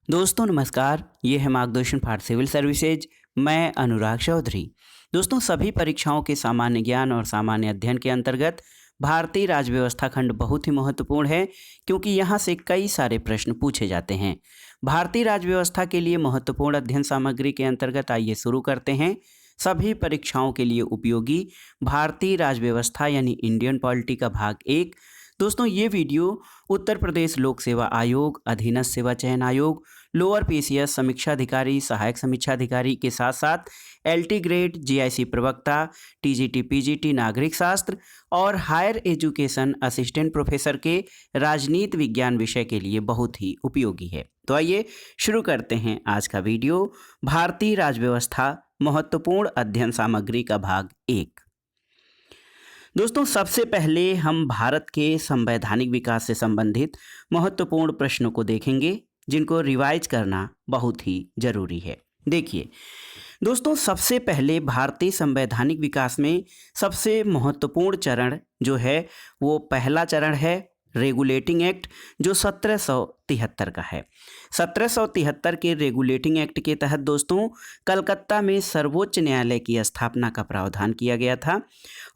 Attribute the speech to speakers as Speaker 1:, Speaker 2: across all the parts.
Speaker 1: दोस्तों नमस्कार, ये है मार्गदर्शन फॉर सिविल सर्विसेज। मैं अनुराग चौधरी। दोस्तों सभी परीक्षाओं के सामान्य ज्ञान और सामान्य अध्ययन के अंतर्गत भारतीय राज्य व्यवस्था खंड बहुत ही महत्वपूर्ण है, क्योंकि यहाँ से कई सारे प्रश्न पूछे जाते हैं। भारतीय राज्य व्यवस्था के लिए महत्वपूर्ण अध्ययन सामग्री के अंतर्गत आइए शुरू करते हैं सभी परीक्षाओं के लिए उपयोगी भारतीय राज्य व्यवस्था यानी इंडियन पॉलिटी का भाग 1। दोस्तों ये वीडियो उत्तर प्रदेश लोक सेवा आयोग, अधीनस्थ सेवा चयन आयोग, लोअर पीसीएस समीक्षा अधिकारी, सहायक समीक्षा अधिकारी के साथ साथ एलटी ग्रेड, जीआईसी प्रवक्ता, टीजीटी, पीजीटी नागरिक शास्त्र और हायर एजुकेशन असिस्टेंट प्रोफेसर के राजनीति विज्ञान विषय के लिए बहुत ही उपयोगी है। तो आइए शुरू करते हैं आज का वीडियो, भारतीय राज्य व्यवस्था महत्वपूर्ण अध्ययन सामग्री का भाग 1। दोस्तों सबसे पहले हम भारत के संवैधानिक विकास से संबंधित महत्वपूर्ण प्रश्नों को देखेंगे, जिनको रिवाइज करना बहुत ही जरूरी है। देखिए दोस्तों, सबसे पहले भारतीय संवैधानिक विकास में सबसे महत्वपूर्ण चरण जो है वो पहला चरण है रेगुलेटिंग एक्ट, जो 1773 का है। 1773 के रेगुलेटिंग एक्ट के तहत दोस्तों कलकत्ता में सर्वोच्च न्यायालय की स्थापना का प्रावधान किया गया था।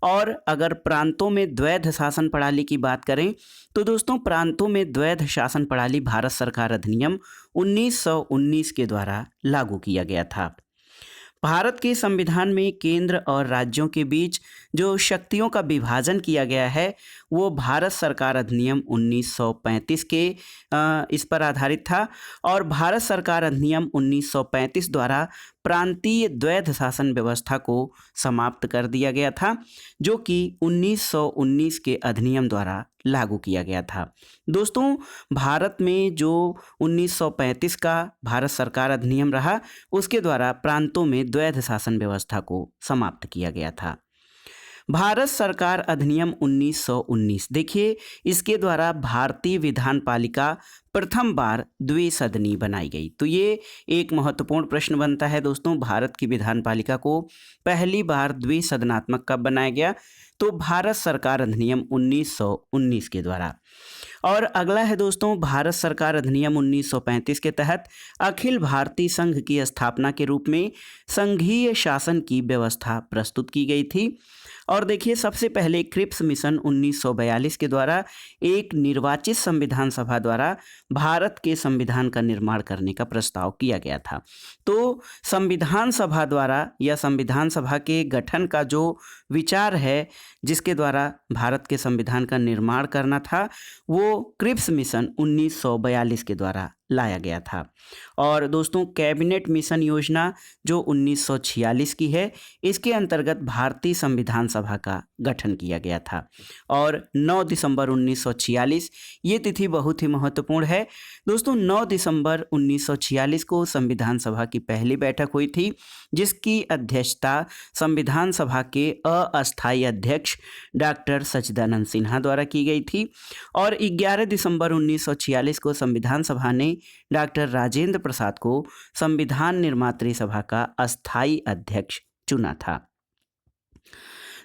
Speaker 1: और अगर प्रांतों में द्वैध शासन प्रणाली की बात करें तो दोस्तों प्रांतों में द्वैध शासन प्रणाली भारत सरकार अधिनियम 1919 के द्वारा लागू किया गया था। भारत के संविधान में केंद्र और राज्यों के बीच जो शक्तियों का विभाजन किया गया है वो भारत सरकार अधिनियम 1935 के इस पर आधारित था। और भारत सरकार अधिनियम 1935 द्वारा प्रांतीय द्वैध शासन व्यवस्था को समाप्त कर दिया गया था, जो कि 1919 के अधिनियम द्वारा लागू किया गया था। दोस्तों भारत में जो 1935 का भारत सरकार अधिनियम रहा, उसके द्वारा प्रांतों में द्वैध शासन व्यवस्था को समाप्त किया गया था। भारत सरकार अधिनियम 1919, देखिए इसके द्वारा भारतीय विधान पालिका प्रथम बार द्विसदनी बनाई गई। तो ये एक महत्वपूर्ण प्रश्न बनता है दोस्तों, भारत की विधान पालिका को पहली बार द्विसदनात्मक कब बनाया गया? तो भारत सरकार अधिनियम 1919 के द्वारा। और अगला है दोस्तों, भारत सरकार अधिनियम 1935 के तहत अखिल भारतीय संघ की स्थापना के रूप में संघीय शासन की व्यवस्था प्रस्तुत की गई थी। और देखिए सबसे पहले क्रिप्स मिशन 1942 के द्वारा एक निर्वाचित संविधान सभा द्वारा भारत के संविधान का निर्माण करने का प्रस्ताव किया गया था। तो संविधान सभा द्वारा या संविधान सभा के गठन का जो विचार है, जिसके द्वारा भारत के संविधान का निर्माण करना था, वो क्रिप्स मिशन 1942 के द्वारा लाया गया था। और दोस्तों कैबिनेट मिशन योजना जो 1946 की है, इसके अंतर्गत भारतीय संविधान सभा का गठन किया गया था। और 9 दिसंबर 1946 ये तिथि बहुत ही महत्वपूर्ण है दोस्तों। 9 दिसंबर 1946 को संविधान सभा की पहली बैठक हुई थी, जिसकी अध्यक्षता संविधान सभा के अस्थायी अध्यक्ष डॉक्टर सच्चिदानंद सिन्हा द्वारा की गई थी। और 11 दिसंबर 1946 को संविधान सभा ने डॉक्टर राजेंद्र प्रसाद को संविधान निर्मात्री सभा का अस्थायी अध्यक्ष चुना था।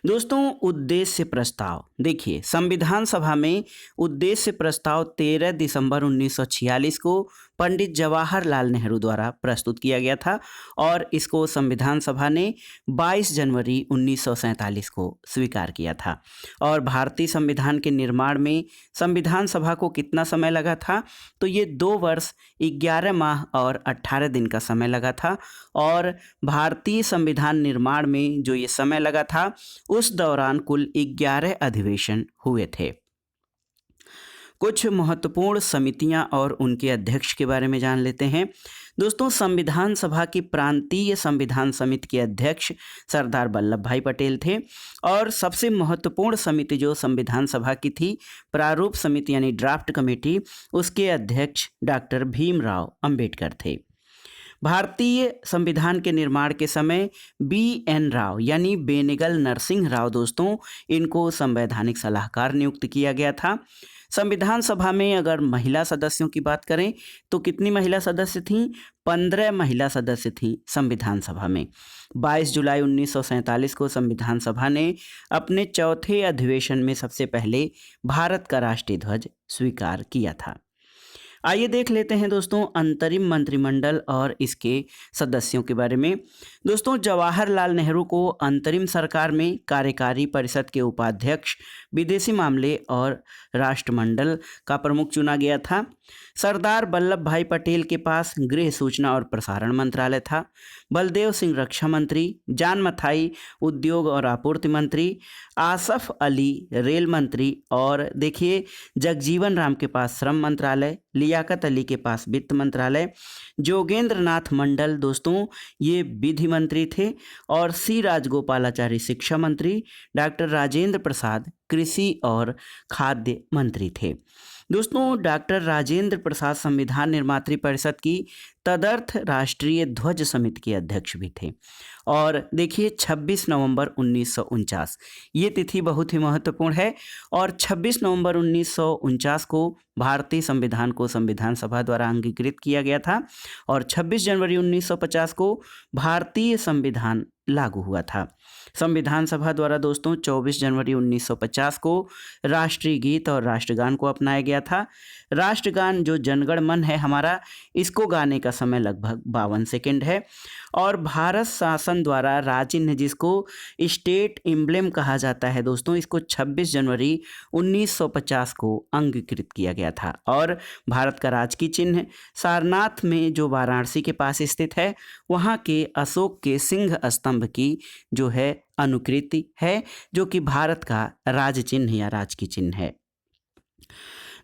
Speaker 1: दोस्तों उद्देश्य प्रस्ताव, देखिए संविधान सभा में उद्देश्य प्रस्ताव 13 दिसंबर 1946 को पंडित जवाहरलाल नेहरू द्वारा प्रस्तुत किया गया था। और इसको संविधान सभा ने 22 जनवरी 1947 को स्वीकार किया था। और भारतीय संविधान के निर्माण में संविधान सभा को कितना समय लगा था? तो ये 2 वर्ष 11 माह और 18 दिन का समय लगा था। और भारतीय संविधान निर्माण में जो ये समय लगा था, उस दौरान कुल 11 अधिवेशन हुए थे। कुछ महत्वपूर्ण समितियां और उनके अध्यक्ष के बारे में जान लेते हैं। दोस्तों संविधान सभा की प्रांतीय संविधान समिति के अध्यक्ष सरदार वल्लभ भाई पटेल थे। और सबसे महत्वपूर्ण समिति जो संविधान सभा की थी, प्रारूप समिति यानी ड्राफ्ट कमेटी, उसके अध्यक्ष डॉक्टर भीमराव अंबेडकर थे। भारतीय संविधान के निर्माण के समय BN राव यानी बेनेगल नरसिंह राव दोस्तों, इनको संवैधानिक सलाहकार नियुक्त किया गया था। संविधान सभा में अगर महिला सदस्यों की बात करें तो कितनी महिला सदस्य थीं? 15 महिला सदस्य थीं संविधान सभा में। 22 जुलाई 1947 को संविधान सभा ने अपने चौथे अधिवेशन में सबसे पहले भारत का राष्ट्रीय ध्वज स्वीकार किया था। आइए देख लेते हैं दोस्तों अंतरिम मंत्रिमंडल और इसके सदस्यों के बारे में। दोस्तों जवाहरलाल नेहरू को अंतरिम सरकार में कार्यकारी परिषद के उपाध्यक्ष, विदेशी मामले और राष्ट्रमंडल का प्रमुख चुना गया था। सरदार वल्लभ भाई पटेल के पास गृह, सूचना और प्रसारण मंत्रालय था। बलदेव सिंह रक्षा मंत्री, जान मथाई उद्योग और आपूर्ति मंत्री, आसफ अली रेल मंत्री और देखिए जगजीवन राम के पास श्रम मंत्रालय, लियाकत अली के पास वित्त मंत्रालय, जोगेंद्र नाथ मंडल दोस्तों ये विधि मंत्री थे और सी राजगोपालाचारी शिक्षा मंत्री, डॉक्टर राजेंद्र प्रसाद कृषि और खाद्य मंत्री थे। दोस्तों डॉक्टर राजेंद्र प्रसाद संविधान निर्मात्री परिषद की तदर्थ राष्ट्रीय ध्वज समिति के अध्यक्ष भी थे। और देखिए 26 नवंबर 1949 ये तिथि बहुत ही महत्वपूर्ण है और 26 नवंबर 1949 को भारतीय संविधान को संविधान सभा द्वारा अंगीकृत किया गया था और 26 जनवरी 1950 को भारतीय संविधान लागू हुआ था। संविधान सभा द्वारा दोस्तों 24 जनवरी 1950 को राष्ट्रीय गीत और राष्ट्रगान को अपनाया गया था। राष्ट्रगान जो जनगण मन है हमारा, इसको गाने का समय लगभग 52 सेकंड है और भारत शासन द्वारा राज्य चिन्ह जिसको स्टेट एम्ब्लेम कहा जाता है दोस्तों, इसको 26 जनवरी 1950 को अंगीकृत किया गया था। और भारत का राजकीय चिन्ह सारनाथ में जो वाराणसी के पास स्थित है, वहाँ के अशोक के सिंह स्तंभ की जो है अनुकृति है, जो कि भारत का राज चिन्ह या राजकीय चिन्ह है।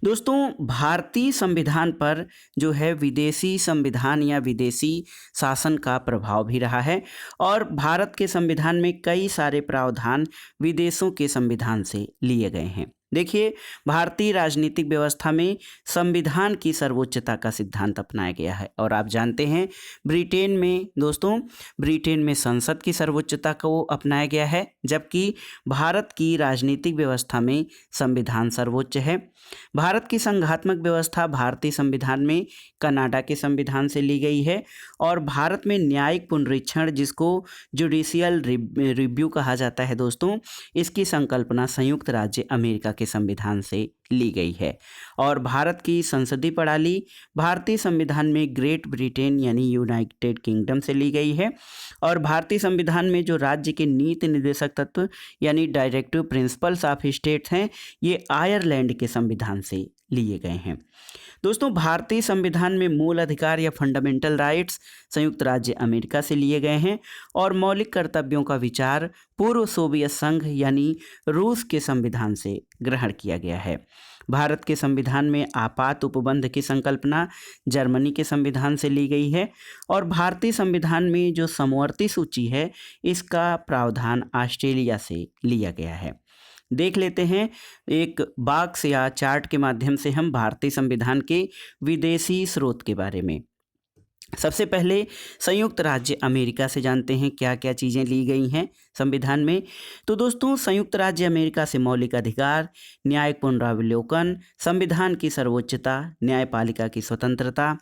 Speaker 1: दोस्तों भारतीय संविधान पर जो है विदेशी संविधान या विदेशी शासन का प्रभाव भी रहा है और भारत के संविधान में कई सारे प्रावधान विदेशों के संविधान से लिए गए हैं। देखिए भारतीय राजनीतिक व्यवस्था में संविधान की सर्वोच्चता का सिद्धांत अपनाया गया है और आप जानते हैं ब्रिटेन में दोस्तों, ब्रिटेन में संसद की सर्वोच्चता को अपनाया गया है, जबकि भारत की राजनीतिक व्यवस्था में संविधान सर्वोच्च है। भारत की संघात्मक व्यवस्था भारतीय संविधान में कनाडा के संविधान से ली गई है और भारत में न्यायिक पुनरीक्षण जिसको जुडिशियल रिव्यू कहा जाता है दोस्तों, इसकी संकल्पना संयुक्त राज्य अमेरिका के संविधान से ली गई है। और भारत की संसदीय प्रणाली भारतीय संविधान में ग्रेट ब्रिटेन यानी यूनाइटेड किंगडम से ली गई है और भारतीय संविधान में जो राज्य के नीति निर्देशक तत्व यानी डायरेक्टिव प्रिंसिपल्स ऑफ स्टेट्स हैं, ये आयरलैंड के संविधान से लिए गए हैं। दोस्तों भारतीय संविधान में मूल अधिकार या फंडामेंटल राइट्स संयुक्त राज्य अमेरिका से लिए गए हैं और मौलिक कर्तव्यों का विचार पूर्व सोवियत संघ यानी रूस के संविधान से ग्रहण किया गया है। भारत के संविधान में आपात उपबंध की संकल्पना जर्मनी के संविधान से ली गई है और भारतीय संविधान में जो समवर्ती सूची है, इसका प्रावधान ऑस्ट्रेलिया से लिया गया है। देख लेते हैं एक बॉक्स या चार्ट के माध्यम से हम भारतीय संविधान के विदेशी स्रोत के बारे में। सबसे पहले संयुक्त राज्य अमेरिका से जानते हैं क्या क्या चीज़ें ली गई हैं संविधान में। तो दोस्तों संयुक्त राज्य अमेरिका से मौलिक अधिकार, न्यायिक पुनरावलोकन, संविधान की सर्वोच्चता, न्यायपालिका की स्वतंत्रता,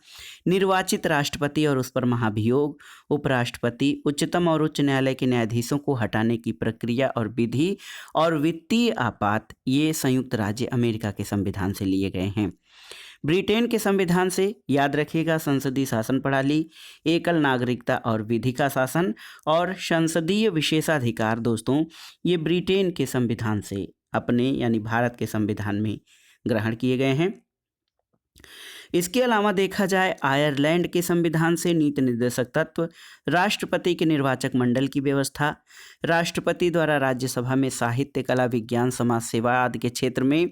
Speaker 1: निर्वाचित राष्ट्रपति और उस पर महाभियोग, उपराष्ट्रपति, उच्चतम और उच्च न्यायालय के न्यायाधीशों को हटाने की प्रक्रिया और विधि और वित्तीय आपात, ये संयुक्त राज्य अमेरिका के संविधान से लिए गए हैं। ब्रिटेन के संविधान से याद रखिएगा संसदीय शासन प्रणाली, एकल नागरिकता और विधि का शासन और संसदीय विशेषाधिकार दोस्तों, ये ब्रिटेन के संविधान से अपने यानी भारत के संविधान में ग्रहण किए गए हैं। इसके अलावा देखा जाए आयरलैंड के संविधान से नीति निर्देशक तत्व, राष्ट्रपति के निर्वाचक मंडल की व्यवस्था, राष्ट्रपति द्वारा राज्यसभा में साहित्य, कला, विज्ञान, समाज सेवा आदि के क्षेत्र में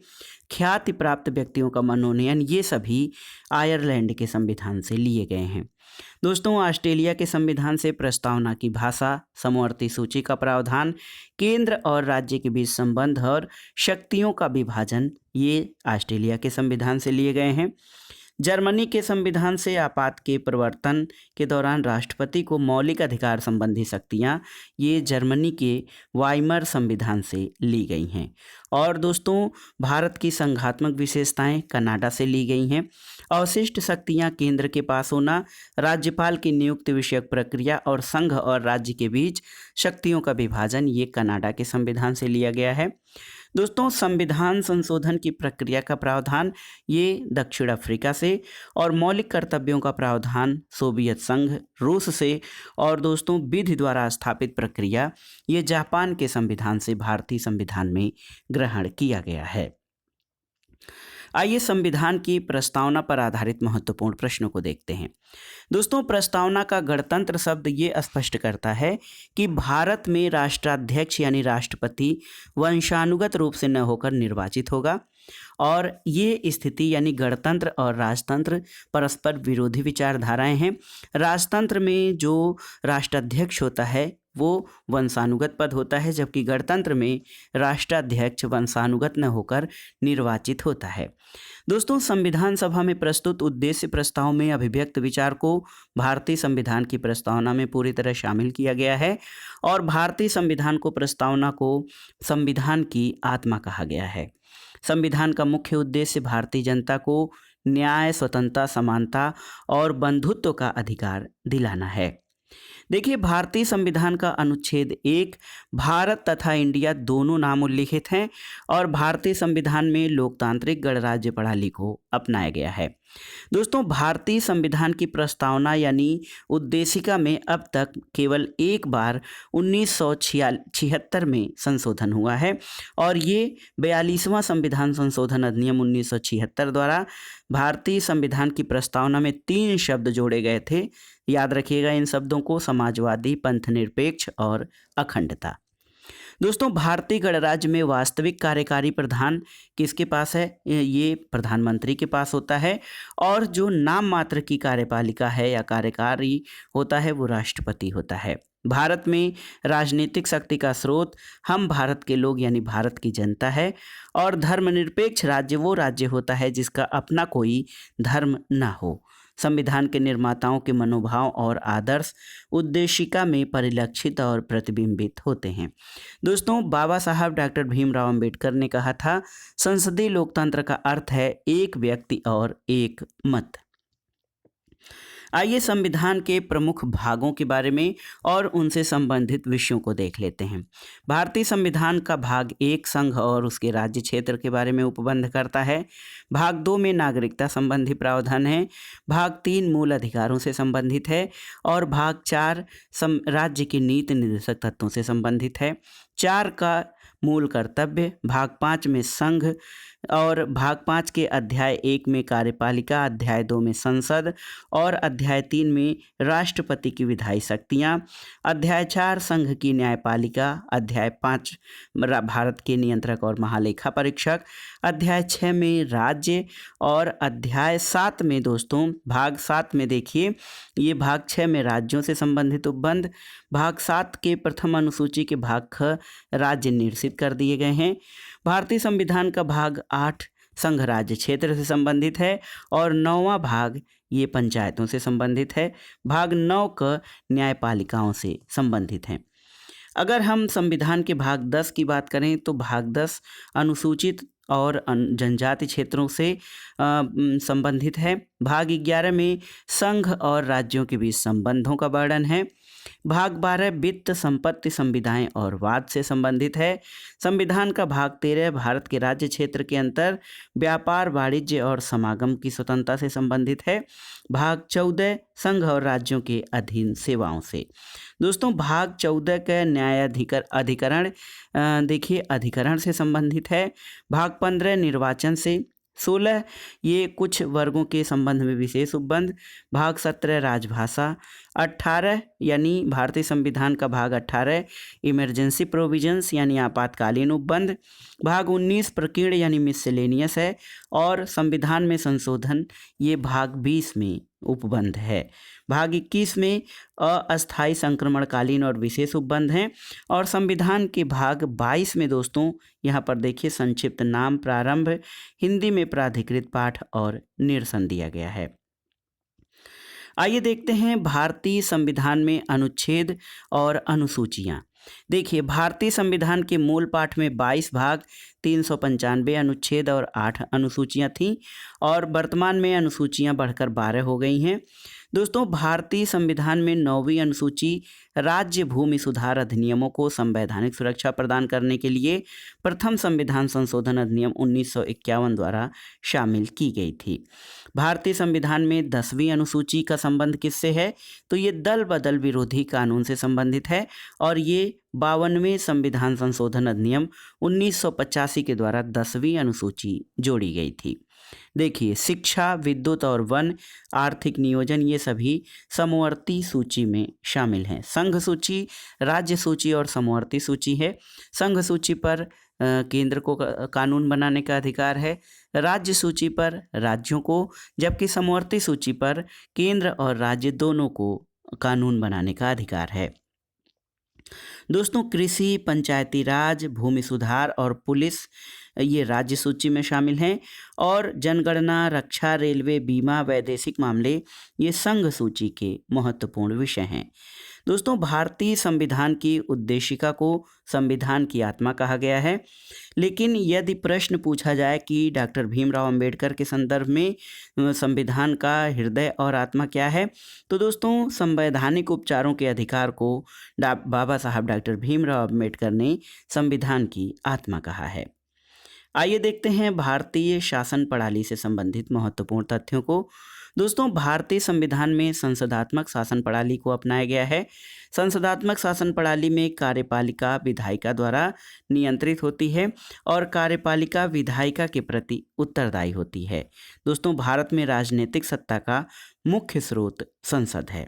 Speaker 1: ख्याति प्राप्त व्यक्तियों का मनोनयन, ये सभी आयरलैंड के संविधान से लिए गए हैं। दोस्तों ऑस्ट्रेलिया के संविधान से प्रस्तावना की भाषा, समवर्ती सूची का प्रावधान, केंद्र और राज्य के बीच संबंध और शक्तियों का विभाजन, ये ऑस्ट्रेलिया के संविधान से लिए गए हैं। जर्मनी के संविधान से आपात के प्रवर्तन के दौरान राष्ट्रपति को मौलिक अधिकार संबंधी शक्तियाँ, ये जर्मनी के वाइमर संविधान से ली गई हैं। और दोस्तों भारत की संघात्मक विशेषताएं कनाडा से ली गई हैं। अवशिष्ट शक्तियां केंद्र के पास होना, राज्यपाल की नियुक्ति विषयक प्रक्रिया और संघ और राज्य के बीच शक्तियों का विभाजन, ये कनाडा के संविधान से लिया गया है। दोस्तों संविधान संशोधन की प्रक्रिया का प्रावधान ये दक्षिण अफ्रीका से, और मौलिक कर्तव्यों का प्रावधान सोवियत संघ रूस से, और दोस्तों विधि द्वारा स्थापित प्रक्रिया ये जापान के संविधान से भारतीय संविधान में ग्रहण किया गया है। आइए संविधान की प्रस्तावना पर आधारित महत्वपूर्ण प्रश्नों को देखते हैं। दोस्तों प्रस्तावना का गणतंत्र शब्द ये स्पष्ट करता है कि भारत में राष्ट्राध्यक्ष यानी राष्ट्रपति वंशानुगत रूप से न होकर निर्वाचित होगा, और ये स्थिति यानी गणतंत्र और राजतंत्र परस्पर विरोधी विचारधाराएं हैं। राजतंत्र में जो राष्ट्राध्यक्ष होता है वो वंशानुगत पद होता है, जबकि गणतंत्र में राष्ट्राध्यक्ष वंशानुगत न होकर निर्वाचित होता है। दोस्तों संविधान सभा में प्रस्तुत उद्देश्य प्रस्ताव में अभिव्यक्त विचार को भारतीय संविधान की प्रस्तावना में पूरी तरह शामिल किया गया है, और भारतीय संविधान को प्रस्तावना को संविधान की आत्मा कहा गया है। संविधान का मुख्य उद्देश्य भारतीय जनता को न्याय, स्वतंत्रता, समानता और बंधुत्व का अधिकार दिलाना है। देखिए भारतीय संविधान का अनुच्छेद 1 भारत तथा इंडिया दोनों नाम उल्लिखित हैं, और भारतीय संविधान में लोकतांत्रिक गणराज्य प्रणाली को अपनाया गया है। दोस्तों भारतीय संविधान की प्रस्तावना यानी उद्देशिका में अब तक केवल एक बार 1976 में संशोधन हुआ है, और ये 42वां संविधान संशोधन अधिनियम 1976 द्वारा भारतीय संविधान की प्रस्तावना में 3 शब्द जोड़े गए थे। याद रखिएगा इन शब्दों को, समाजवादी, पंथनिरपेक्ष और अखंडता। दोस्तों भारतीय गणराज्य में वास्तविक कार्यकारी प्रधान किसके पास है? ये प्रधानमंत्री के पास होता है, और जो नाम मात्र की कार्यपालिका है या कार्यकारी होता है वो राष्ट्रपति होता है। भारत में राजनीतिक शक्ति का स्रोत हम भारत के लोग यानी भारत की जनता है, और धर्मनिरपेक्ष राज्य वो राज्य होता है जिसका अपना कोई धर्म ना हो। संविधान के निर्माताओं के मनोभाव और आदर्श उद्देशिका में परिलक्षित और प्रतिबिंबित होते हैं। दोस्तों बाबा साहब डॉक्टर भीमराव अंबेडकर ने कहा था, संसदीय लोकतंत्र का अर्थ है एक व्यक्ति और एक मत। आइए संविधान के प्रमुख भागों के बारे में और उनसे संबंधित विषयों को देख लेते हैं। भारतीय संविधान का भाग 1 संघ और उसके राज्य क्षेत्र के बारे में उपबंध करता है। भाग 2 में नागरिकता संबंधी प्रावधान है। भाग 3 मूल अधिकारों से संबंधित है, और भाग 4 राज्य की नीति निर्देशक तत्वों से संबंधित है। 4 का मूल कर्तव्य, भाग 5 में संघ, और भाग 5 के अध्याय 1 में कार्यपालिका, अध्याय 2 में संसद, और अध्याय 3 में राष्ट्रपति की विधायी शक्तियाँ, अध्याय 4 संघ की न्यायपालिका, अध्याय 5 भारत के नियंत्रक और महालेखा परीक्षक, अध्याय 6 में राज्य, और अध्याय 7 में दोस्तों भाग 7 में देखिए ये भाग 6 में राज्यों से संबंधित उपबंध, भाग 7 के प्रथम अनुसूची के भाग ख राज्य निर्दिष्ट कर दिए गए हैं। भारतीय संविधान का भाग 8 संघ राज्य क्षेत्र से संबंधित है, और 9वां भाग ये पंचायतों से संबंधित है। भाग 9 का न्यायपालिकाओं से संबंधित है। अगर हम संविधान के भाग 10 की बात करें तो भाग 10 अनुसूचित और जनजाति क्षेत्रों से संबंधित है। भाग 11 में संघ और राज्यों के बीच संबंधों का वर्णन है। भाग 12 वित्त, संपत्ति, संविदाएं और वाद से संबंधित है। संविधान का भाग 13 भारत के राज्य क्षेत्र के अंतर व्यापार, वाणिज्य और समागम की स्वतंत्रता से संबंधित है। भाग 14 संघ और राज्यों के अधीन सेवाओं से। दोस्तों भाग 14 का अधिकरण देखिए अधिकरण से संबंधित है। भाग 15 निर्वाचन से। 16 ये कुछ वर्गों के संबंध में विशेष उपबंध। भाग 17 राजभाषा। 18 यानी भारतीय संविधान का भाग 18 इमरजेंसी प्रोविजंस यानी आपातकालीन उपबंध। भाग 19 प्रकीर्ण यानी मिसलेनियस है, और संविधान में संशोधन ये भाग 20 में उपबंध है। भाग 21 में अस्थायी संक्रमणकालीन और विशेष उपबंध हैं, और संविधान के भाग 22 में दोस्तों यहाँ पर देखिए संक्षिप्त नाम, प्रारंभ, हिंदी में प्राधिकृत पाठ और निरसन दिया गया है। आइए देखते हैं भारतीय संविधान में अनुच्छेद और अनुसूचियाँ। देखिए भारतीय संविधान के मूल पाठ में 22 भाग 395 अनुच्छेद और 8 अनुसूचियां थीं और वर्तमान में अनुसूचियां बढ़कर 12 हो गई हैं। दोस्तों, भारतीय संविधान में 9वीं अनुसूची राज्य भूमि सुधार अधिनियमों को संवैधानिक सुरक्षा प्रदान करने के लिए प्रथम संविधान संशोधन अधिनियम 1951 द्वारा शामिल की गई थी। भारतीय संविधान में 10वीं अनुसूची का संबंध किससे है? तो ये दल बदल विरोधी कानून से संबंधित है और ये 52वें संविधान संशोधन अधिनियम 1985 के द्वारा 10वीं अनुसूची जोड़ी गई थी। देखिए, शिक्षा, विद्युत और वन, आर्थिक नियोजन ये सभी समवर्ती सूची में शामिल हैं। संघ सूची, राज्य सूची और समवर्ती सूची है। संघ सूची पर केंद्र को कानून बनाने का अधिकार है, राज्य सूची पर राज्यों को, जबकि समवर्ती सूची पर केंद्र और राज्य दोनों को कानून बनाने का अधिकार है। दोस्तों, कृषि, पंचायती राज, भूमि सुधार और पुलिस ये राज्य सूची में शामिल हैं और जनगणना, रक्षा, रेलवे, बीमा, वैदेशिक मामले ये संघ सूची के महत्वपूर्ण विषय हैं। दोस्तों, भारतीय संविधान की उद्देशिका को संविधान की आत्मा कहा गया है, लेकिन यदि प्रश्न पूछा जाए कि डॉक्टर भीमराव अंबेडकर के संदर्भ में संविधान का हृदय और आत्मा क्या है, तो दोस्तों संवैधानिक उपचारों के अधिकार को बाबा साहब डॉक्टर भीमराव अंबेडकर ने संविधान की आत्मा कहा है। आइए देखते हैं भारतीय शासन प्रणाली से संबंधित महत्वपूर्ण तथ्यों को। दोस्तों, भारतीय संविधान में संसदात्मक शासन प्रणाली को अपनाया गया है। संसदात्मक शासन प्रणाली में कार्यपालिका विधायिका द्वारा नियंत्रित होती है और कार्यपालिका विधायिका के प्रति उत्तरदायी होती है। दोस्तों, भारत में राजनीतिक सत्ता का मुख्य स्रोत संसद है।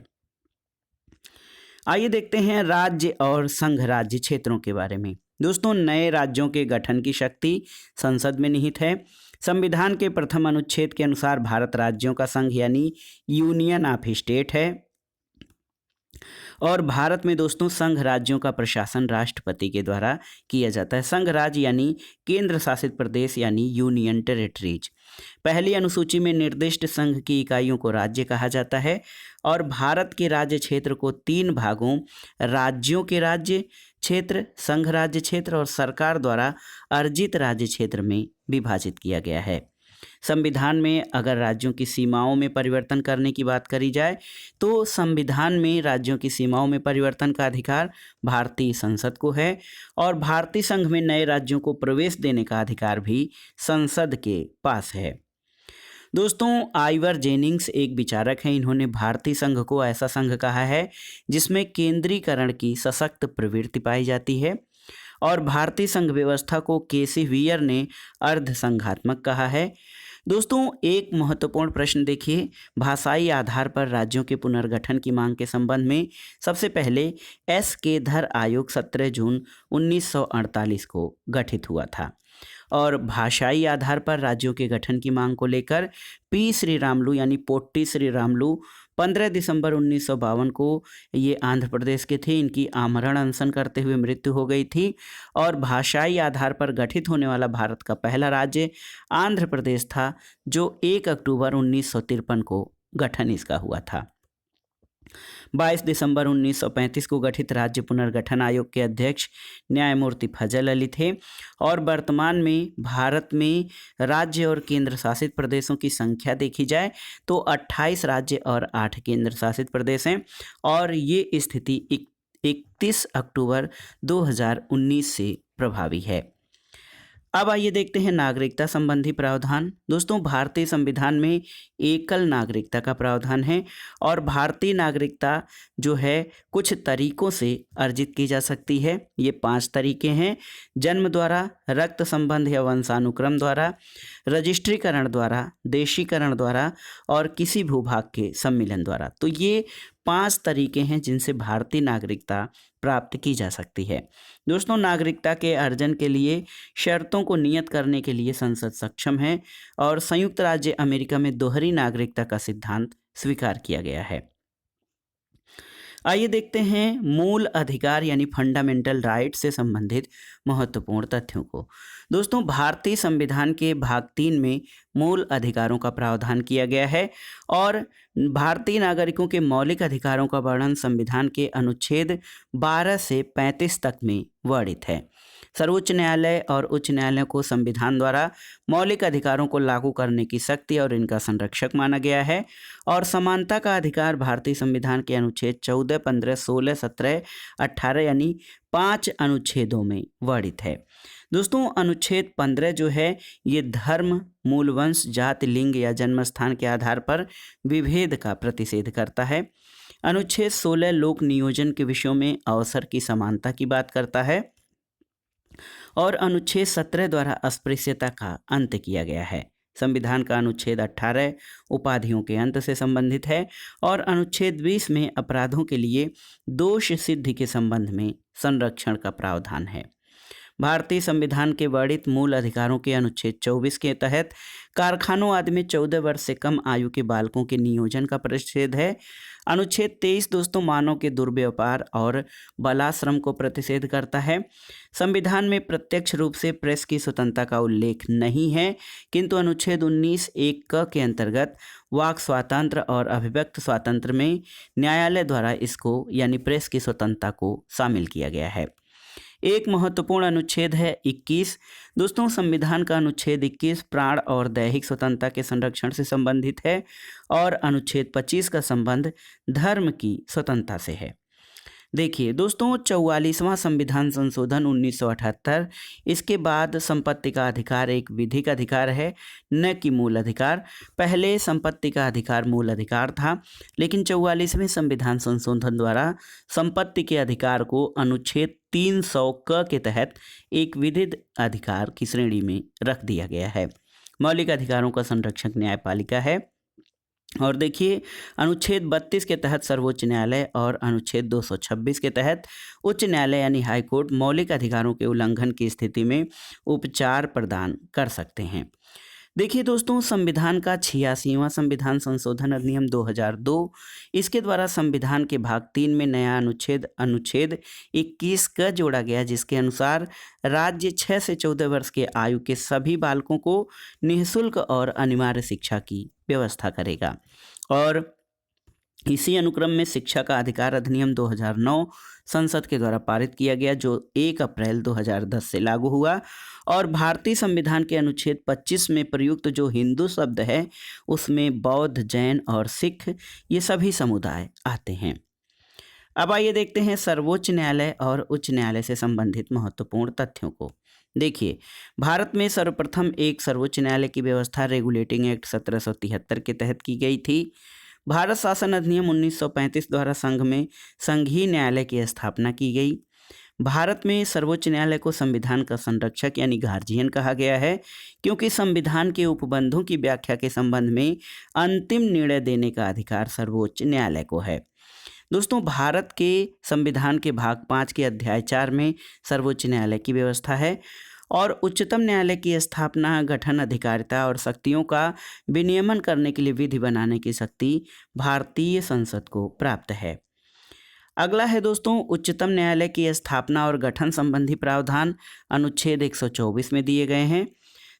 Speaker 1: आइए देखते हैं राज्य और संघ राज्य क्षेत्रों के बारे में। दोस्तों, नए राज्यों के गठन की शक्ति संसद में निहित है। संविधान के प्रथम अनुच्छेद के अनुसार भारत राज्यों का संघ यानी यूनियन ऑफ स्टेट है और भारत में दोस्तों संघ राज्यों का प्रशासन राष्ट्रपति के द्वारा किया जाता है। संघ राज्य यानी केंद्र शासित प्रदेश यानी यूनियन टेरिटरीज। पहली अनुसूची में निर्दिष्ट संघ की इकाइयों को राज्य कहा जाता है और भारत के राज्य क्षेत्र को 3 भागों राज्यों के राज्य क्षेत्र, संघ राज्य क्षेत्र और सरकार द्वारा अर्जित राज्य क्षेत्र में विभाजित किया गया है। संविधान में अगर राज्यों की सीमाओं में परिवर्तन करने की बात करी जाए तो संविधान में राज्यों की सीमाओं में परिवर्तन का अधिकार भारतीय संसद को है और भारतीय संघ में नए राज्यों को प्रवेश देने का अधिकार भी संसद के पास है। दोस्तों, आइवर जेनिंग्स एक विचारक हैं। इन्होंने भारतीय संघ को ऐसा संघ कहा है जिसमें केंद्रीकरण की सशक्त प्रवृत्ति पाई जाती है और भारतीय संघ व्यवस्था को केसी वियर ने अर्ध संघात्मक कहा है। दोस्तों, एक महत्वपूर्ण प्रश्न देखिए, भाषाई आधार पर राज्यों के पुनर्गठन की मांग के संबंध में सबसे पहले एस के धर आयोग 17 जून 1948 को गठित हुआ था और भाषाई आधार पर राज्यों के गठन की मांग को लेकर पी श्रीरामुलु यानी पोट्टी श्रीरामुलु 15 दिसंबर 1952 को ये आंध्र प्रदेश के थे। इनकी आमरण अनशन करते हुए मृत्यु हो गई थी और भाषाई आधार पर गठित होने वाला भारत का पहला राज्य आंध्र प्रदेश था जो 1 अक्टूबर 1953 को गठन इसका हुआ था। 22 दिसंबर 1935 को गठित राज्य पुनर्गठन आयोग के अध्यक्ष न्यायमूर्ति फजल अली थे और वर्तमान में भारत में राज्य और केंद्र शासित प्रदेशों की संख्या देखी जाए तो 28 राज्य और 8 केंद्र शासित प्रदेश हैं और ये स्थिति 31 अक्टूबर 2019 से प्रभावी है। अब आइए देखते हैं नागरिकता संबंधी प्रावधान। दोस्तों, भारतीय संविधान में एकल नागरिकता का प्रावधान है और भारतीय नागरिकता जो है कुछ तरीकों से अर्जित की जा सकती है। ये 5 तरीके हैं: जन्म द्वारा, रक्त संबंध या वंशानुक्रम द्वारा, रजिस्ट्रीकरण द्वारा, देशीकरण द्वारा और किसी भूभाग के सम्मिलन द्वारा। तो ये 5 तरीके हैं जिनसे भारतीय नागरिकता प्राप्त की जा सकती है। दोस्तों, नागरिकता के अर्जन के लिए शर्तों को नियत करने के लिए संसद सक्षम है और संयुक्त राज्य अमेरिका में दोहरी नागरिकता का सिद्धांत स्वीकार किया गया है। आइए देखते हैं मूल अधिकार यानी फंडामेंटल राइट से संबंधित महत्वपूर्ण तथ्यों को। दोस्तों, भारतीय संविधान के भाग 3 में मूल अधिकारों का प्रावधान किया गया है और भारतीय नागरिकों के मौलिक अधिकारों का वर्णन संविधान के अनुच्छेद 12 से 35 तक में वर्णित है। सर्वोच्च न्यायालय और उच्च न्यायालय को संविधान द्वारा मौलिक अधिकारों को लागू करने की शक्ति और इनका संरक्षक माना गया है। और समानता का अधिकार भारतीय संविधान के अनुच्छेद 14, 15, 16, 17, 18 यानी 5 अनुच्छेदों में वर्णित है। दोस्तों, अनुच्छेद 15 जो है ये धर्म, मूल वंश, जाति, लिंग या जन्म स्थान के आधार पर विभेद का प्रतिषेध करता है। अनुच्छेद 16 लोक नियोजन के विषयों में अवसर की समानता की बात करता है। और अनुच्छेद 17 द्वारा अस्पृश्यता का अंत किया गया है। संविधान का अनुच्छेद 18 उपाधियों के अंत से संबंधित है और अनुच्छेद 20 में अपराधों के लिए दोष सिद्धि के संबंध में संरक्षण का प्रावधान है। भारतीय संविधान के वर्णित मूल अधिकारों के अनुच्छेद 24 के तहत कारखानों आदि में 14 वर्ष से कम आयु के बालकों के नियोजन का प्रतिषेध है। अनुच्छेद 23 दोस्तों मानव के दुर्व्यवहार और बालाश्रम को प्रतिषेध करता है। संविधान में प्रत्यक्ष रूप से प्रेस की स्वतंत्रता का उल्लेख नहीं है, किंतु अनुच्छेद 19(1) क के अंतर्गत वाक स्वातंत्र्य और अभिव्यक्त स्वातंत्र्य में न्यायालय द्वारा इसको यानी प्रेस की स्वतंत्रता को शामिल किया गया है। एक महत्वपूर्ण अनुच्छेद है 21। दोस्तों, संविधान का अनुच्छेद 21 प्राण और दैहिक स्वतंत्रता के संरक्षण से संबंधित है और अनुच्छेद 25 का संबंध धर्म की स्वतंत्रता से है। देखिए दोस्तों, 44वां संविधान संशोधन 1978, इसके बाद संपत्ति का अधिकार एक विधिक अधिकार है, न कि मूल अधिकार। पहले संपत्ति का अधिकार मूल अधिकार था, लेकिन 44वें संविधान संशोधन द्वारा संपत्ति के अधिकार को अनुच्छेद 300 क के तहत एक विधिक अधिकार की श्रेणी में रख दिया गया है। मौलिक अधिकारों का संरक्षक न्यायपालिका है। और देखिए, अनुच्छेद 32 के तहत सर्वोच्च न्यायालय और अनुच्छेद 226 के तहत उच्च न्यायालय यानी हाई कोर्ट मौलिक अधिकारों के उल्लंघन की स्थिति में उपचार प्रदान कर सकते हैं। देखिए दोस्तों, संविधान का 86वां संविधान संशोधन अधिनियम 2002, इसके द्वारा संविधान के भाग 3 में नया अनुच्छेद 21 का जोड़ा गया, जिसके अनुसार राज्य 6 से 14 वर्ष के आयु के सभी बालकों को निःशुल्क और अनिवार्य शिक्षा की व्यवस्था करेगा। और इसी अनुक्रम में शिक्षा का अधिकार अधिनियम 2009 संसद के द्वारा पारित किया गया, जो 1 अप्रैल 2010 से लागू हुआ। और भारतीय संविधान के अनुच्छेद 25 में प्रयुक्त जो हिंदू शब्द है, उसमें बौद्ध, जैन और सिख ये सभी समुदाय आते हैं। अब आइए देखते हैं सर्वोच्च न्यायालय और उच्च न्यायालय से संबंधित महत्वपूर्ण तथ्यों को। देखिए, भारत में सर्वप्रथम एक सर्वोच्च न्यायालय की व्यवस्था रेगुलेटिंग एक्ट 1773 के तहत की गई थी। भारत शासन अधिनियम 1935 द्वारा संघ में संघीय न्यायालय की स्थापना की गई। भारत में सर्वोच्च न्यायालय को संविधान का संरक्षक यानी गार्जियन कहा गया है, क्योंकि संविधान के उपबंधों की व्याख्या के संबंध में अंतिम निर्णय देने का अधिकार सर्वोच्च न्यायालय को है। दोस्तों, भारत के संविधान के भाग 5 के अध्याय 4 में सर्वोच्च न्यायालय की व्यवस्था है और उच्चतम न्यायालय की स्थापना, गठन, अधिकारिता और शक्तियों का विनियमन करने के लिए विधि बनाने की शक्ति भारतीय संसद को प्राप्त है। अगला है दोस्तों, उच्चतम न्यायालय की स्थापना और गठन संबंधी प्रावधान अनुच्छेद 124 में दिए गए हैं।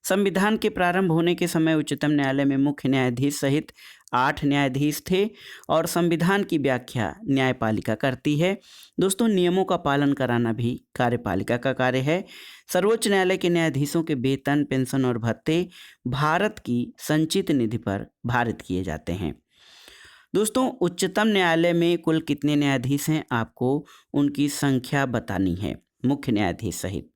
Speaker 1: संविधान के प्रारंभ होने के समय उच्चतम न्यायालय में मुख्य न्यायाधीश सहित 8 न्यायाधीश थे और संविधान की व्याख्या न्यायपालिका करती है। दोस्तों, नियमों का पालन कराना भी कार्यपालिका का कार्य है। सर्वोच्च न्यायालय के न्यायाधीशों के वेतन, पेंशन और भत्ते भारत की संचित निधि पर भारित किए जाते हैं। दोस्तों, उच्चतम न्यायालय में कुल कितने न्यायाधीश हैं, आपको उनकी संख्या बतानी है, मुख्य न्यायाधीश सहित।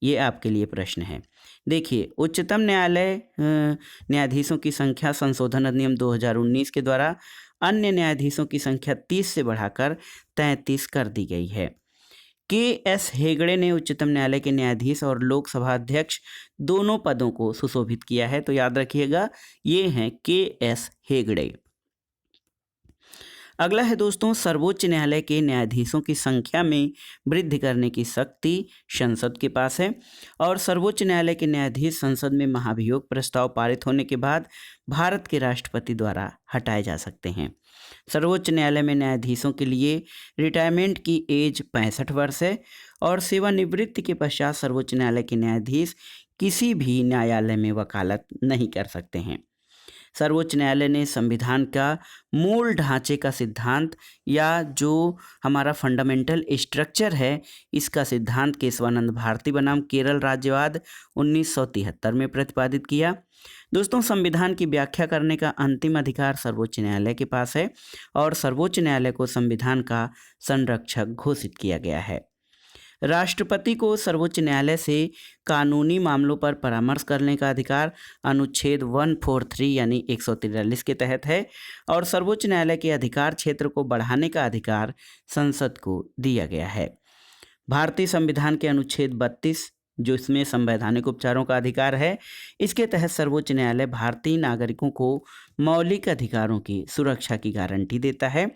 Speaker 1: ये आपके लिए प्रश्न है। देखिए, उच्चतम न्यायालय न्यायाधीशों की संख्या संशोधन अधिनियम 2019 के द्वारा अन्य न्यायाधीशों की संख्या 30 से बढ़ाकर 33 कर दी गई है। के.एस. हेगड़े ने उच्चतम न्यायालय के न्यायाधीश और लोकसभा अध्यक्ष दोनों पदों को सुशोभित किया है, तो याद रखिएगा ये हैं के.एस. हेगड़े। अगला है दोस्तों, सर्वोच्च न्यायालय के न्यायाधीशों की संख्या में वृद्धि करने की शक्ति संसद के पास है और सर्वोच्च न्यायालय के न्यायाधीश संसद में महाभियोग प्रस्ताव पारित होने के बाद भारत के राष्ट्रपति द्वारा हटाए जा सकते हैं। सर्वोच्च न्यायालय में न्यायाधीशों के लिए रिटायरमेंट की एज 65 वर्ष है और सेवानिवृत्ति के पश्चात सर्वोच्च न्यायालय के न्यायाधीश किसी भी न्यायालय में वकालत नहीं कर सकते हैं। सर्वोच्च न्यायालय ने संविधान का मूल ढांचे का सिद्धांत या जो हमारा फंडामेंटल स्ट्रक्चर है, इसका सिद्धांत केशवानंद भारती बनाम केरल राज्यवाद 1973 में प्रतिपादित किया। दोस्तों, संविधान की व्याख्या करने का अंतिम अधिकार सर्वोच्च न्यायालय के पास है और सर्वोच्च न्यायालय को संविधान का संरक्षक घोषित किया गया है। राष्ट्रपति को सर्वोच्च न्यायालय से कानूनी मामलों पर परामर्श करने का अधिकार अनुच्छेद 143 यानी 143 के तहत है और सर्वोच्च न्यायालय के अधिकार क्षेत्र को बढ़ाने का अधिकार संसद को दिया गया है। भारतीय संविधान के अनुच्छेद 32 जो इसमें संवैधानिक उपचारों का अधिकार है, इसके तहत सर्वोच्च न्यायालय भारतीय नागरिकों को मौलिक अधिकारों की सुरक्षा की गारंटी देता है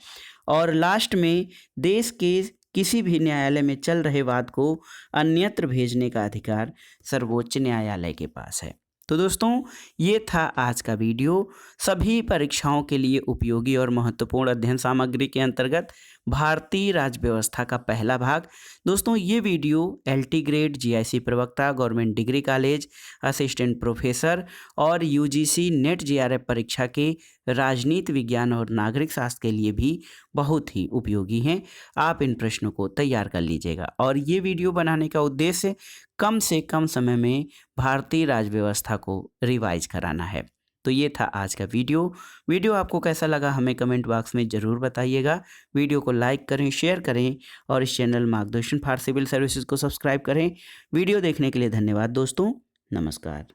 Speaker 1: और लास्ट में देश के किसी भी न्यायालय में चल रहे वाद को अन्यत्र भेजने का अधिकार सर्वोच्च न्यायालय के पास है। तो दोस्तों, ये था आज का वीडियो। सभी परीक्षाओं के लिए उपयोगी और महत्वपूर्ण अध्ययन सामग्री के अंतर्गत भारतीय राज्य व्यवस्था का पहला भाग। दोस्तों, ये वीडियो LT ग्रेड, GIC प्रवक्ता, government degree college, assistant professor और UGC नेट JRF परीक्षा के राजनीति विज्ञान और नागरिक शास्त्र के लिए भी बहुत ही उपयोगी हैं। आप इन प्रश्नों को तैयार कर लीजिएगा और ये वीडियो बनाने का उद्देश्य कम से कम समय में भारतीय राज्य व्यवस्था को रिवाइज कराना है। तो ये था आज का वीडियो आपको कैसा लगा हमें कमेंट बॉक्स में ज़रूर बताइएगा। वीडियो को लाइक करें, शेयर करें और इस चैनल मार्गदर्शन फॉर सिविल सर्विसेज को सब्सक्राइब करें। वीडियो देखने के लिए धन्यवाद दोस्तों। नमस्कार।